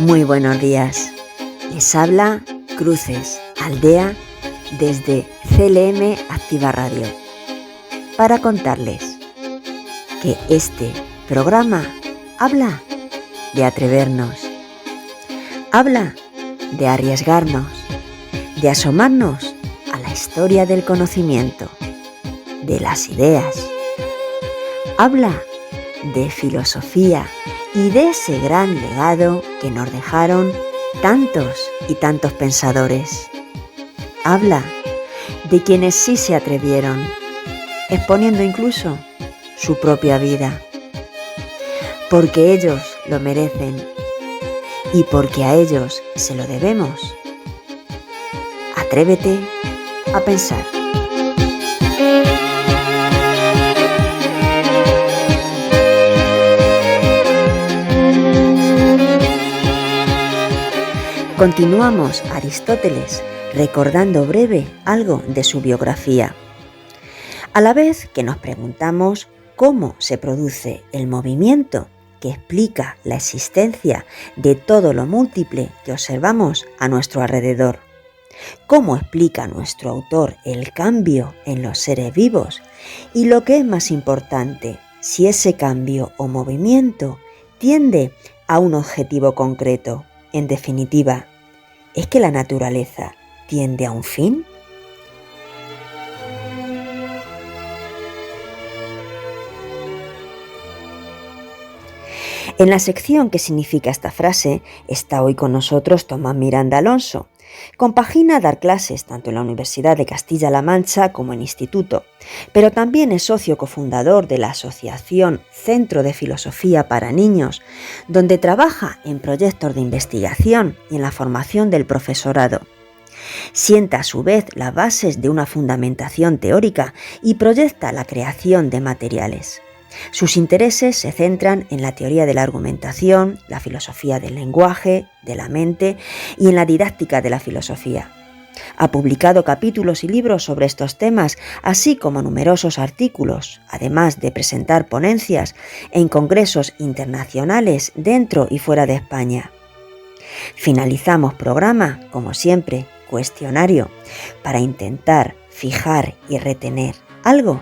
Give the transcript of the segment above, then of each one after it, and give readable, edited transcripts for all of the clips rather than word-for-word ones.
Muy buenos días. Les habla Cruces, Aldea, desde CLM Activa Radio, para contarles que este programa habla de atrevernos, habla de arriesgarnos, de asomarnos a la historia del conocimiento, de las ideas. Habla de filosofía y de ese gran legado que nos dejaron tantos y tantos pensadores. Habla de quienes sí se atrevieron, exponiendo incluso su propia vida, porque ellos lo merecen y porque a ellos se lo debemos. Atrévete a pensar. Continuamos Aristóteles recordando breve algo de su biografía, a la vez que nos preguntamos cómo se produce el movimiento que explica la existencia de todo lo múltiple que observamos a nuestro alrededor. ¿Cómo explica nuestro autor el cambio en los seres vivos? Y lo que es más importante, si ese cambio o movimiento tiende a un objetivo concreto. En definitiva, ¿es que la naturaleza tiende a un fin? En la sección ¿Qué significa esta frase? Está hoy con nosotros Tomás Miranda Alonso. Compagina dar clases tanto en la Universidad de Castilla-La Mancha como en instituto, pero también es socio cofundador de la Asociación Centro de Filosofía para Niños, donde trabaja en proyectos de investigación y en la formación del profesorado. Sienta a su vez las bases de una fundamentación teórica y proyecta la creación de materiales. Sus intereses se centran en la teoría de la argumentación, la filosofía del lenguaje, de la mente y en la didáctica de la filosofía. Ha publicado capítulos y libros sobre estos temas, así como numerosos artículos, además de presentar ponencias en congresos internacionales dentro y fuera de España. Finalizamos programa, como siempre, cuestionario, para intentar fijar y retener algo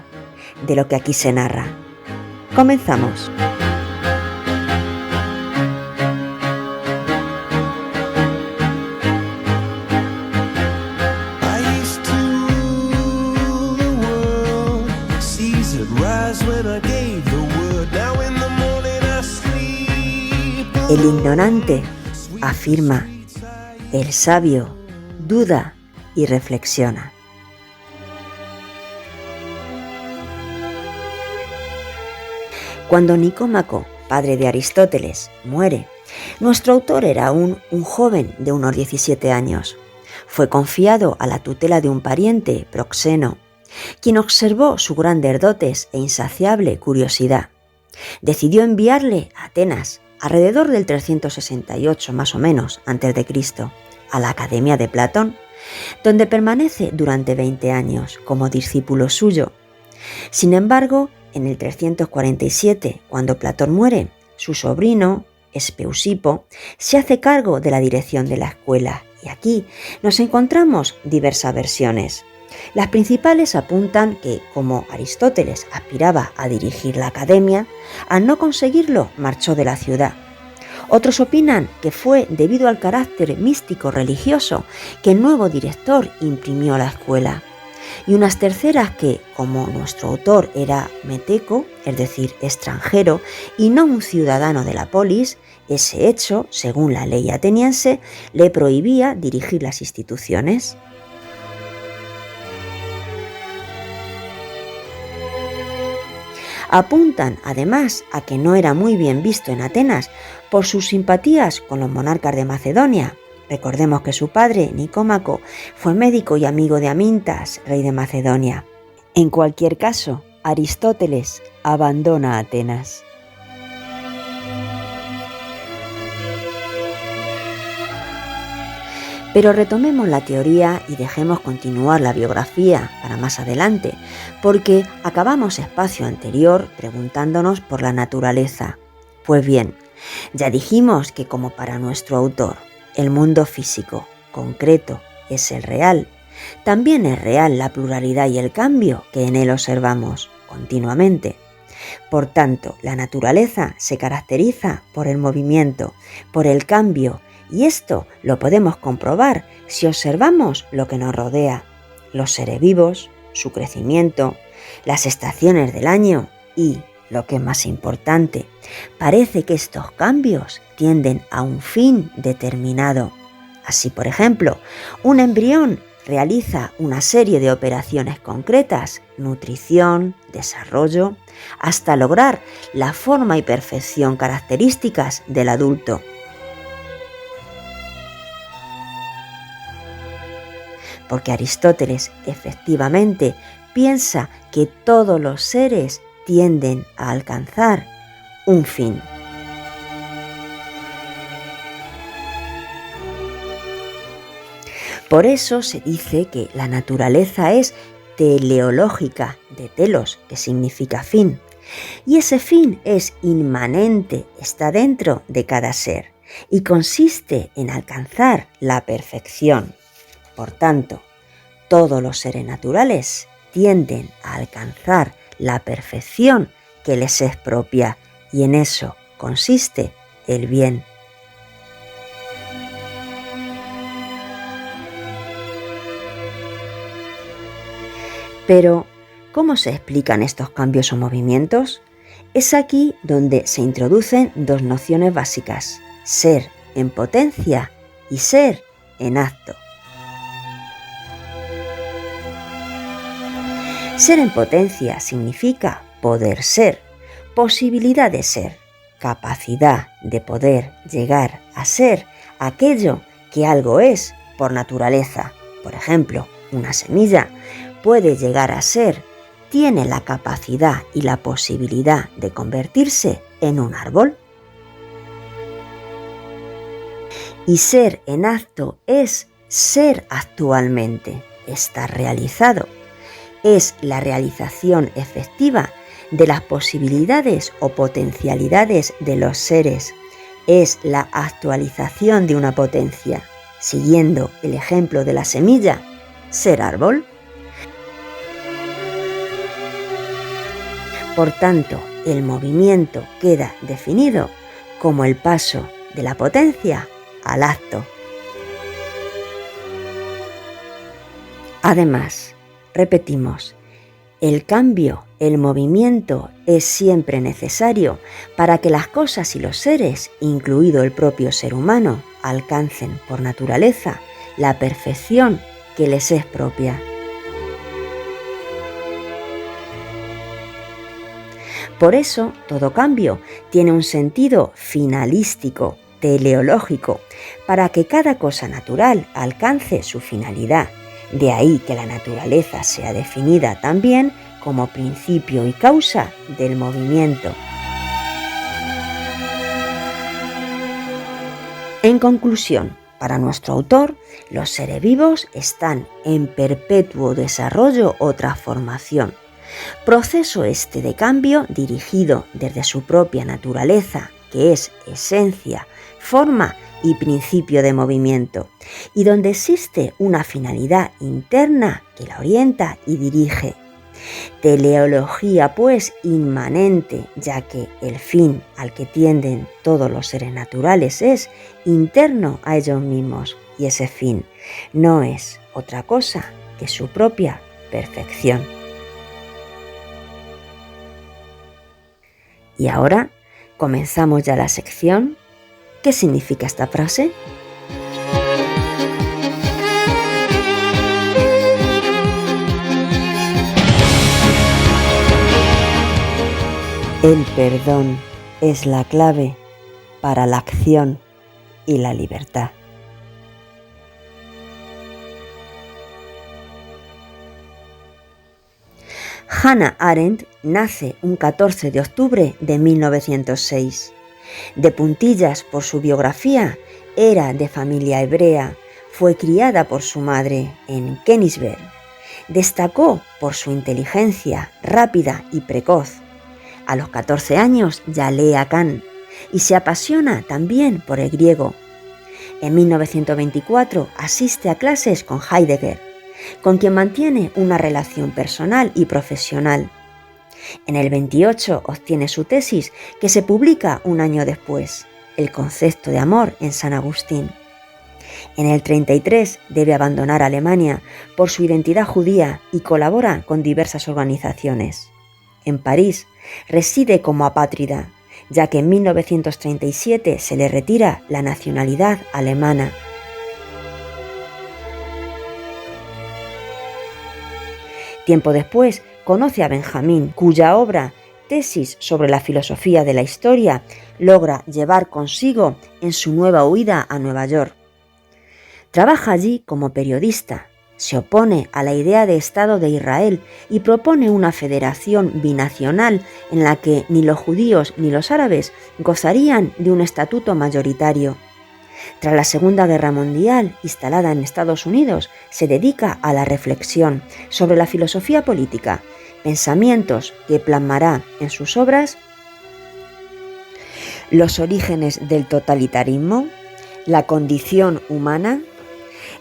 de lo que aquí se narra. Comenzamos. El ignorante afirma, el sabio duda y reflexiona. Cuando Nicómaco, padre de Aristóteles, muere, nuestro autor era aún un joven de unos 17 años. Fue confiado a la tutela de un pariente, Proxeno, quien observó sus grandes dotes e insaciable curiosidad. Decidió enviarle a Atenas, alrededor del 368 más o menos antes de Cristo, a la Academia de Platón, donde permanece durante 20 años como discípulo suyo. Sin embargo, en el 347, cuando Platón muere, su sobrino, Espeusipo, se hace cargo de la dirección de la escuela y aquí nos encontramos diversas versiones. Las principales apuntan que, como Aristóteles aspiraba a dirigir la academia, al no conseguirlo marchó de la ciudad. Otros opinan que fue debido al carácter místico religioso que el nuevo director imprimió a la escuela. Y unas terceras que, como nuestro autor era meteco, es decir, extranjero, y no un ciudadano de la polis, ese hecho, según la ley ateniense, le prohibía dirigir las instituciones. Apuntan, además, a que no era muy bien visto en Atenas por sus simpatías con los monarcas de Macedonia. Recordemos que su padre, Nicómaco, fue médico y amigo de Amintas, rey de Macedonia. En cualquier caso, Aristóteles abandona Atenas. Pero retomemos la teoría y dejemos continuar la biografía para más adelante, porque acabamos espacio anterior preguntándonos por la naturaleza. Pues bien, Ya dijimos que como para nuestro autor el mundo físico, concreto, es el real, también es real la pluralidad y el cambio que en él observamos continuamente. Por tanto, la naturaleza se caracteriza por el movimiento, por el cambio, y esto lo podemos comprobar si observamos lo que nos rodea, los seres vivos, su crecimiento, las estaciones del año y, lo que es más importante, parece que estos cambios tienden a un fin determinado. Así, por ejemplo, un embrión realiza una serie de operaciones concretas, nutrición, desarrollo, hasta lograr la forma y perfección características del adulto. Porque Aristóteles efectivamente piensa que todos los seres tienden a alcanzar un fin. Por eso se dice que la naturaleza es teleológica, de telos, que significa fin, y ese fin es inmanente, está dentro de cada ser, y consiste en alcanzar la perfección. Por tanto, todos los seres naturales tienden a alcanzar la perfección que les es propia, y en eso consiste el bien. Pero, ¿cómo se explican estos cambios o movimientos? Es aquí donde se introducen dos nociones básicas: ser en potencia y ser en acto. Ser en potencia significa poder ser, posibilidad de ser, capacidad de poder llegar a ser aquello que algo es por naturaleza. Por ejemplo, una semilla puede llegar a ser, tiene la capacidad y la posibilidad de convertirse en un árbol. Y ser en acto es ser actualmente, estar realizado. Es la realización efectiva de las posibilidades o potencialidades de los seres. Es la actualización de una potencia. Siguiendo el ejemplo de la semilla, ser árbol. Por tanto, el movimiento queda definido como el paso de la potencia al acto. Además, repetimos, el cambio, el movimiento es siempre necesario para que las cosas y los seres, incluido el propio ser humano, alcancen por naturaleza la perfección que les es propia. Por eso, todo cambio tiene un sentido finalístico, teleológico, para que cada cosa natural alcance su finalidad. De ahí que la naturaleza sea definida también como principio y causa del movimiento. En conclusión, para nuestro autor, los seres vivos están en perpetuo desarrollo o transformación. Proceso este de cambio dirigido desde su propia naturaleza, que es esencia, forma y principio de movimiento, y donde existe una finalidad interna que la orienta y dirige. Teleología, pues, inmanente, ya que el fin al que tienden todos los seres naturales es interno a ellos mismos, y ese fin no es otra cosa que su propia perfección. Y ahora comenzamos ya la sección. ¿Qué significa esta frase? El perdón es la clave para la acción y la libertad. Hannah Arendt nace un 14 de octubre de 1906. De puntillas por su biografía, era de familia hebrea, fue criada por su madre en Königsberg. Destacó por su inteligencia rápida y precoz. A los 14 años ya lee a Kant y se apasiona también por el griego. En 1924 asiste a clases con Heidegger, con quien mantiene una relación personal y profesional. En el 28 obtiene su tesis, que se publica un año después, El concepto de amor en San Agustín. En el 33 debe abandonar Alemania por su identidad judía y colabora con diversas organizaciones. En París reside como apátrida, ya que en 1937 se le retira la nacionalidad alemana. Tiempo después conoce a Benjamín, cuya obra, Tesis sobre la filosofía de la historia, logra llevar consigo en su nueva huida a Nueva York. Trabaja allí como periodista, se opone a la idea de Estado de Israel y propone una federación binacional en la que ni los judíos ni los árabes gozarían de un estatuto mayoritario. Tras la Segunda Guerra Mundial, instalada en Estados Unidos, se dedica a la reflexión sobre la filosofía política, pensamientos que plasmará en sus obras Los orígenes del totalitarismo, La condición humana,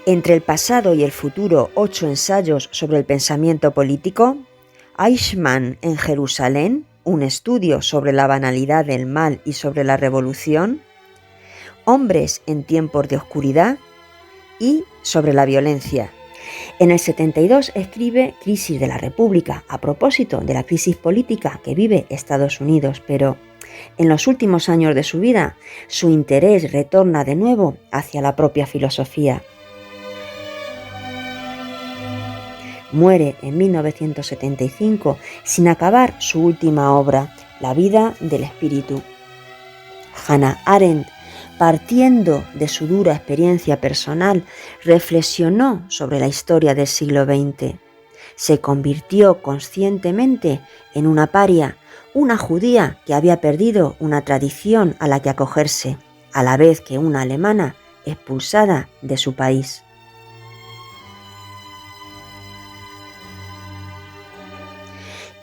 Entre el pasado y el futuro, 8 ensayos sobre el pensamiento político, Eichmann en Jerusalén, un estudio sobre la banalidad del mal y sobre la revolución, Hombres en tiempos de oscuridad y sobre la violencia. En el 72 escribe Crisis de la República, a propósito de la crisis política que vive Estados Unidos, pero en los últimos años de su vida su interés retorna de nuevo hacia la propia filosofía. Muere en 1975 sin acabar su última obra, La vida del espíritu. Hannah Arendt, partiendo de su dura experiencia personal, reflexionó sobre la historia del siglo XX. Se convirtió conscientemente en una paria, una judía que había perdido una tradición a la que acogerse, a la vez que una alemana expulsada de su país.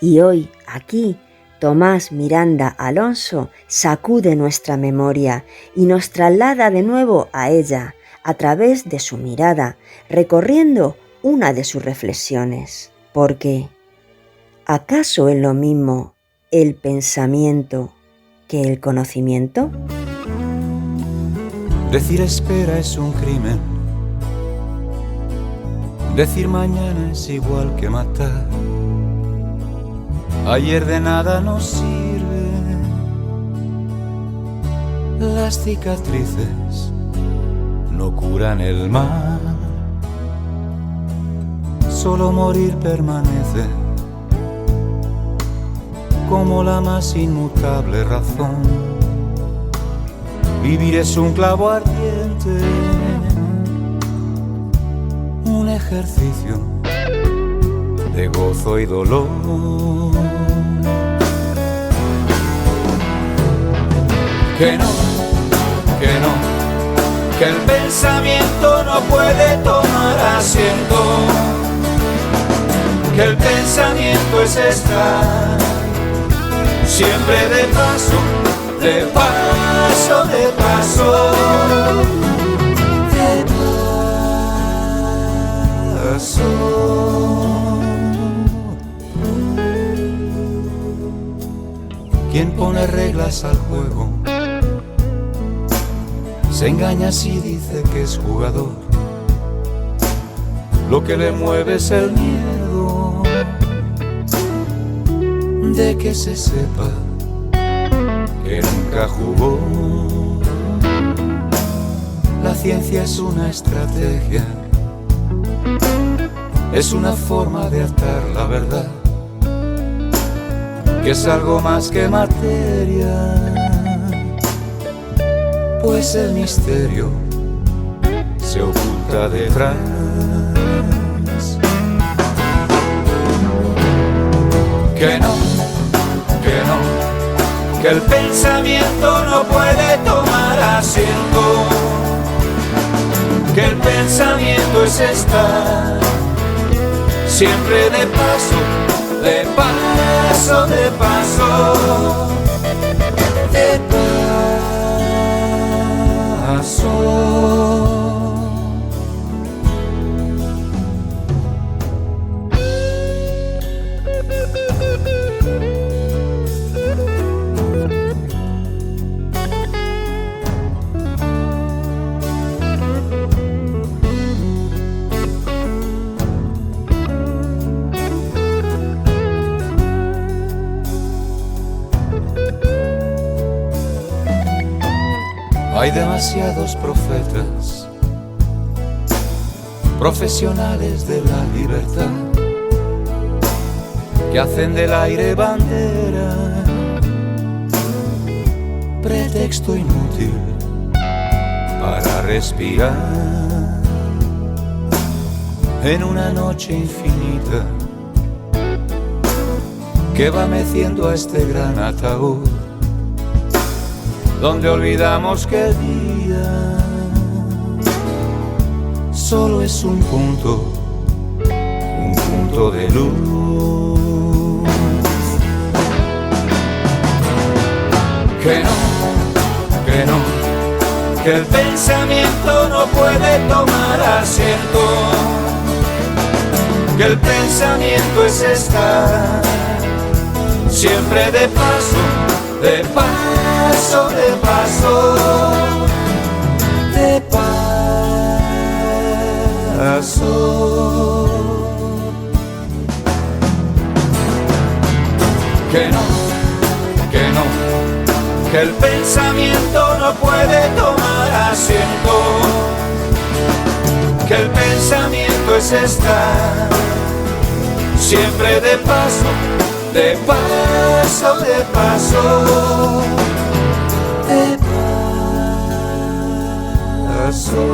Y hoy, aquí, Tomás Miranda Alonso sacude nuestra memoria y nos traslada de nuevo a ella a través de su mirada, recorriendo una de sus reflexiones. Porque, ¿acaso es lo mismo el pensamiento que el conocimiento? Decir espera es un crimen. Decir mañana es igual que matar. Ayer de nada nos sirve. Las cicatrices no curan el mal. Solo morir permanece como la más inmutable razón. Vivir es un clavo ardiente, un ejercicio de gozo y dolor. Que no, que el pensamiento no puede tomar asiento, que el pensamiento es estar siempre de paso, de paso, de paso, de paso. ¿Quién pone reglas al juego? Se engaña si dice que es jugador. Lo que le mueve es el miedo de que se sepa que nunca jugó. La ciencia es una estrategia, es una forma de atar la verdad, que es algo más que materia, pues el misterio se oculta detrás. Que no, que el pensamiento no puede tomar asiento, que el pensamiento es estar siempre de paso, de paso, de paso, de paso. pasó. Hay demasiados profetas, profesionales de la libertad, que hacen del aire bandera, pretexto inútil para respirar en una noche infinita que va meciendo a este gran ataúd, donde olvidamos que el día solo es un punto de luz. Que el pensamiento no puede tomar asiento, que el pensamiento es estar siempre de paso, de paso, de paso, de paso. Que el pensamiento no puede tomar asiento, que el pensamiento es estar siempre de paso, de paso, de paso, de paso.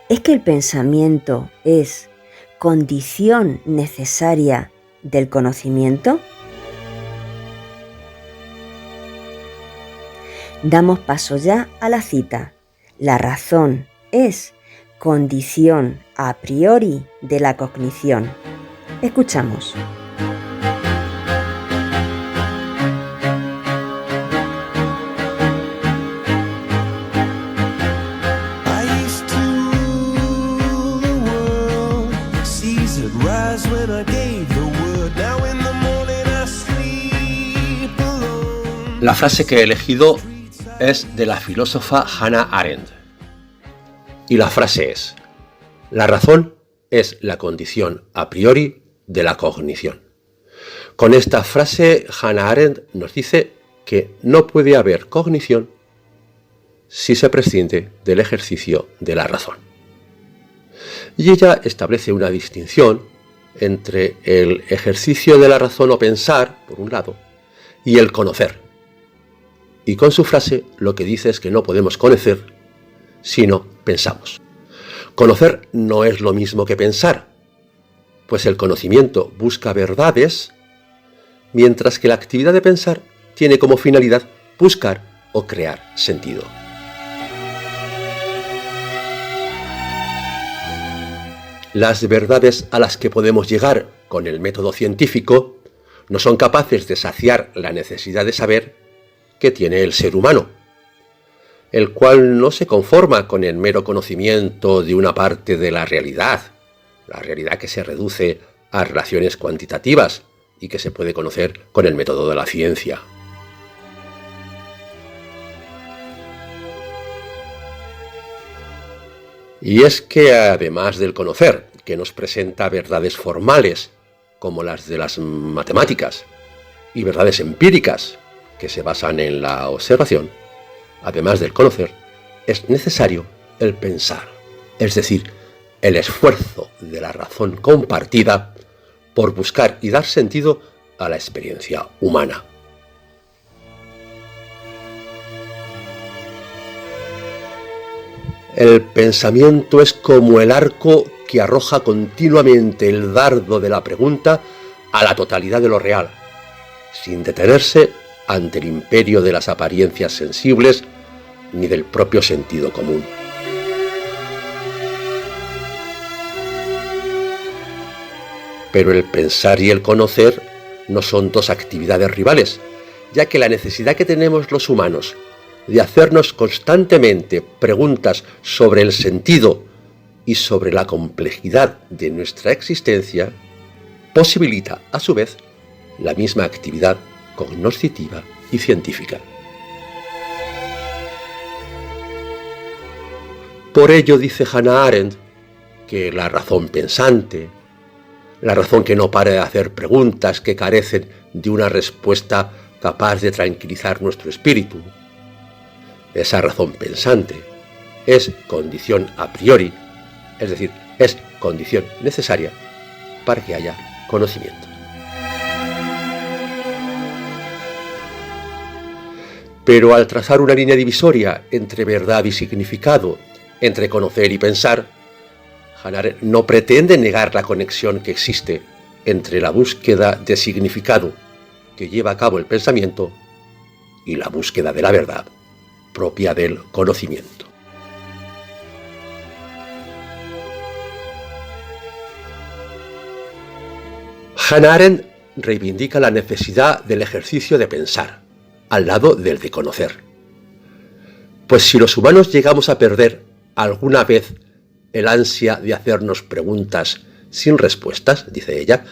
¿Es que el pensamiento es condición necesaria del conocimiento? Damos paso ya a la cita. La razón es condición a priori de la cognición. Escuchamos. La frase que he elegido es de la filósofa Hannah Arendt. Y la frase es: la razón es la condición a priori de la cognición. Con esta frase, Hannah Arendt nos dice que no puede haber cognición si se prescinde del ejercicio de la razón. Y ella establece una distinción entre el ejercicio de la razón o pensar, por un lado, y el conocer. Y con su frase lo que dice es que no podemos conocer si no pensamos. Conocer no es lo mismo que pensar, pues el conocimiento busca verdades, mientras que la actividad de pensar tiene como finalidad buscar o crear sentido. Las verdades a las que podemos llegar con el método científico no son capaces de saciar la necesidad de saber que tiene el ser humano, el cual no se conforma con el mero conocimiento de una parte de la realidad que se reduce a relaciones cuantitativas y que se puede conocer con el método de la ciencia. Y es que además del conocer, que nos presenta verdades formales, como las de las matemáticas, y verdades empíricas, que se basan en la observación, además del conocer, es necesario el pensar, es decir, el esfuerzo de la razón compartida por buscar y dar sentido a la experiencia humana. El pensamiento es como el arco que arroja continuamente el dardo de la pregunta a la totalidad de lo real, sin detenerse ante el imperio de las apariencias sensibles ni del propio sentido común. Pero el pensar y el conocer no son dos actividades rivales, ya que la necesidad que tenemos los humanos de hacernos constantemente preguntas sobre el sentido y sobre la complejidad de nuestra existencia posibilita, a su vez, la misma actividad cognoscitiva y científica. Por ello dice Hannah Arendt que la razón pensante, la razón que no para de hacer preguntas que carecen de una respuesta capaz de tranquilizar nuestro espíritu, esa razón pensante es condición a priori, es decir, es condición necesaria para que haya conocimiento. Pero al trazar una línea divisoria entre verdad y significado, entre conocer y pensar, Hannah Arendt no pretende negar la conexión que existe entre la búsqueda de significado que lleva a cabo el pensamiento y la búsqueda de la verdad propia del conocimiento. Hannah Arendt reivindica la necesidad del ejercicio de pensar, al lado del de conocer. Pues si los humanos llegamos a perder alguna vez el ansia de hacernos preguntas sin respuestas, dice ella,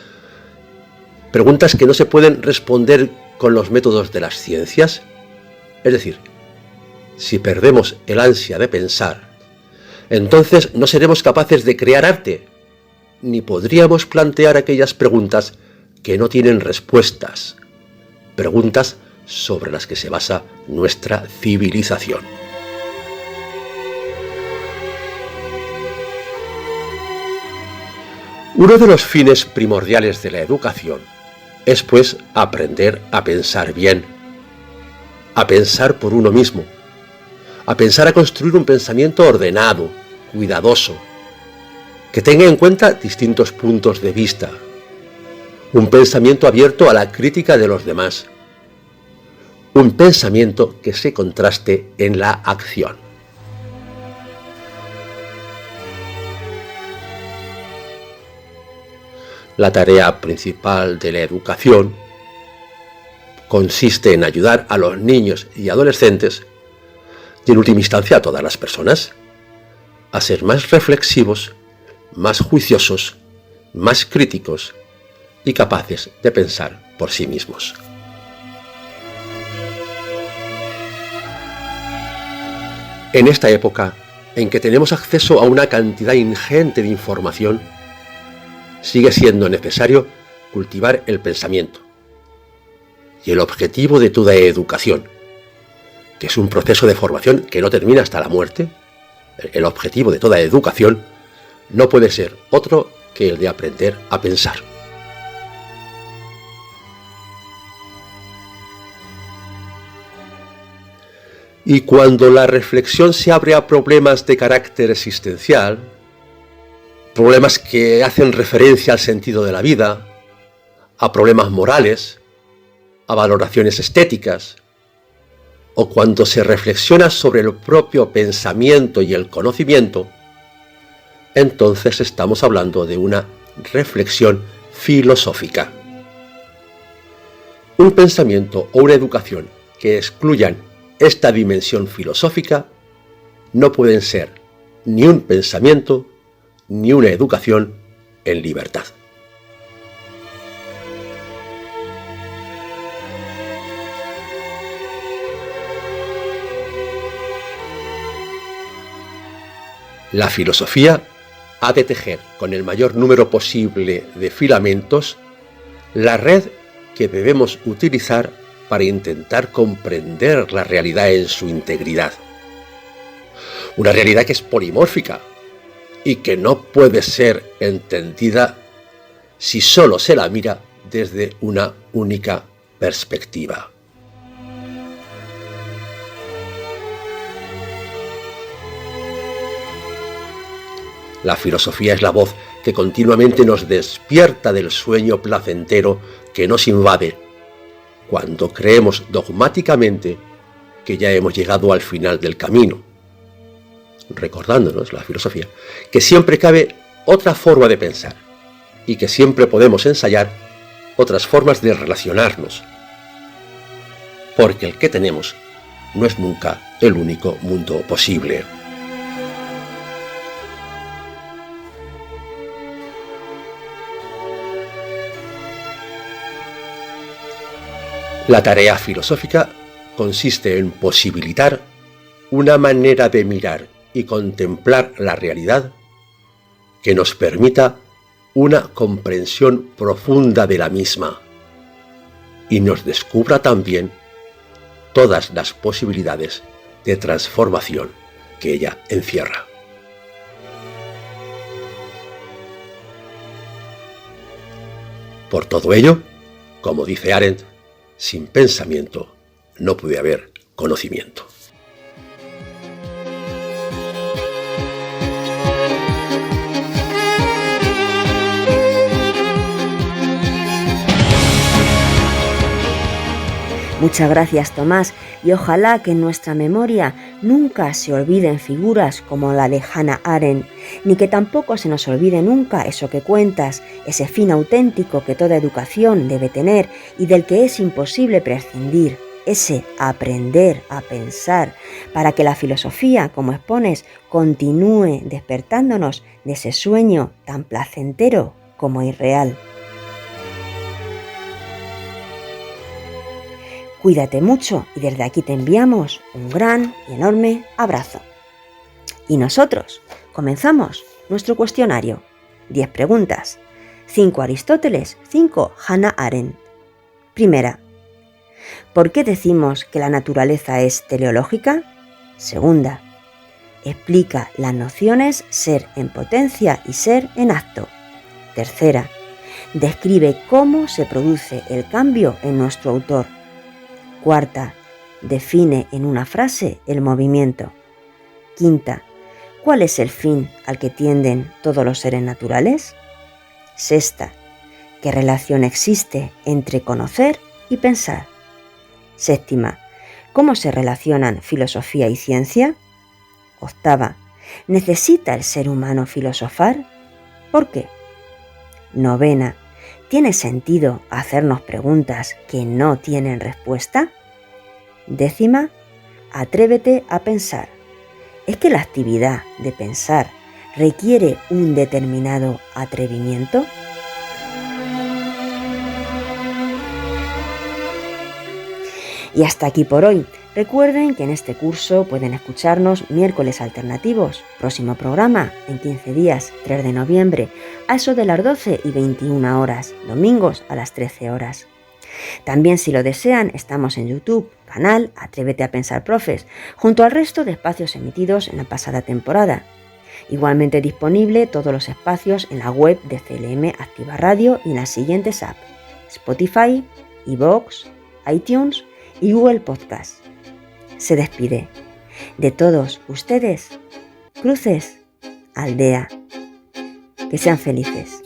preguntas que no se pueden responder con los métodos de las ciencias, es decir, si perdemos el ansia de pensar, entonces no seremos capaces de crear arte, ni podríamos plantear aquellas preguntas que no tienen respuestas, preguntas sobre las que se basa nuestra civilización. Uno de los fines primordiales de la educación es, pues, aprender a pensar bien, a pensar por uno mismo, a pensar a construir un pensamiento ordenado, cuidadoso, que tenga en cuenta distintos puntos de vista, un pensamiento abierto a la crítica de los demás, un pensamiento que se contraste en la acción. La tarea principal de la educación consiste en ayudar a los niños y adolescentes, y en última instancia a todas las personas, a ser más reflexivos, más juiciosos, más críticos y capaces de pensar por sí mismos. En esta época, en que tenemos acceso a una cantidad ingente de información, sigue siendo necesario cultivar el pensamiento. Y el objetivo de toda educación, que es un proceso de formación que no termina hasta la muerte, el objetivo de toda educación no puede ser otro que el de aprender a pensar. Y cuando la reflexión se abre a problemas de carácter existencial, problemas que hacen referencia al sentido de la vida, a problemas morales, a valoraciones estéticas, o cuando se reflexiona sobre el propio pensamiento y el conocimiento, entonces estamos hablando de una reflexión filosófica. Un pensamiento o una educación que excluyan esta dimensión filosófica no pueden ser ni un pensamiento ni una educación en libertad. La filosofía ha de tejer con el mayor número posible de filamentos la red que debemos utilizar para intentar comprender la realidad en su integridad. Una realidad que es polimórfica y que no puede ser entendida si solo se la mira desde una única perspectiva. La filosofía es la voz que continuamente nos despierta del sueño placentero que nos invade cuando creemos dogmáticamente que ya hemos llegado al final del camino, recordándonos, la filosofía, que siempre cabe otra forma de pensar y que siempre podemos ensayar otras formas de relacionarnos, porque el que tenemos no es nunca el único mundo posible. La tarea filosófica consiste en posibilitar una manera de mirar y contemplar la realidad que nos permita una comprensión profunda de la misma y nos descubra también todas las posibilidades de transformación que ella encierra. Por todo ello, como dice Arendt, sin pensamiento no puede haber conocimiento. Muchas gracias, Tomás, y ojalá que en nuestra memoria nunca se olviden figuras como la de Hannah Arendt, ni que tampoco se nos olvide nunca eso que cuentas, ese fin auténtico que toda educación debe tener y del que es imposible prescindir, ese aprender a pensar, para que la filosofía, como expones, continúe despertándonos de ese sueño tan placentero como irreal. Cuídate mucho y desde aquí te enviamos un gran y enorme abrazo. Y nosotros comenzamos nuestro cuestionario. 10 preguntas. 5 Aristóteles, 5 Hannah Arendt. Primera. ¿Por qué decimos que la naturaleza es teleológica? Segunda. Explica las nociones ser en potencia y ser en acto. Tercera. Describe cómo se produce el cambio en nuestro autor. Cuarta, define en una frase el movimiento. Quinta, ¿cuál es el fin al que tienden todos los seres naturales? Sexta, ¿qué relación existe entre conocer y pensar? Séptima, ¿cómo se relacionan filosofía y ciencia? Octava, ¿necesita el ser humano filosofar? ¿Por qué? Novena, ¿tiene sentido hacernos preguntas que no tienen respuesta? Décima, atrévete a pensar. ¿Es que la actividad de pensar requiere un determinado atrevimiento? Y hasta aquí por hoy. Recuerden que en este curso pueden escucharnos miércoles alternativos, próximo programa en 15 días, 3 de noviembre, a eso de las 12 y 21 horas, domingos a las 13 horas. También, si lo desean, estamos en YouTube, canal Atrévete a Pensar Profes, junto al resto de espacios emitidos en la pasada temporada. Igualmente disponible todos los espacios en la web de CLM Activa Radio y en las siguientes apps: Spotify, iVoox, iTunes y Google Podcast. Se despide de todos ustedes, Cruces Aldea. Que sean felices.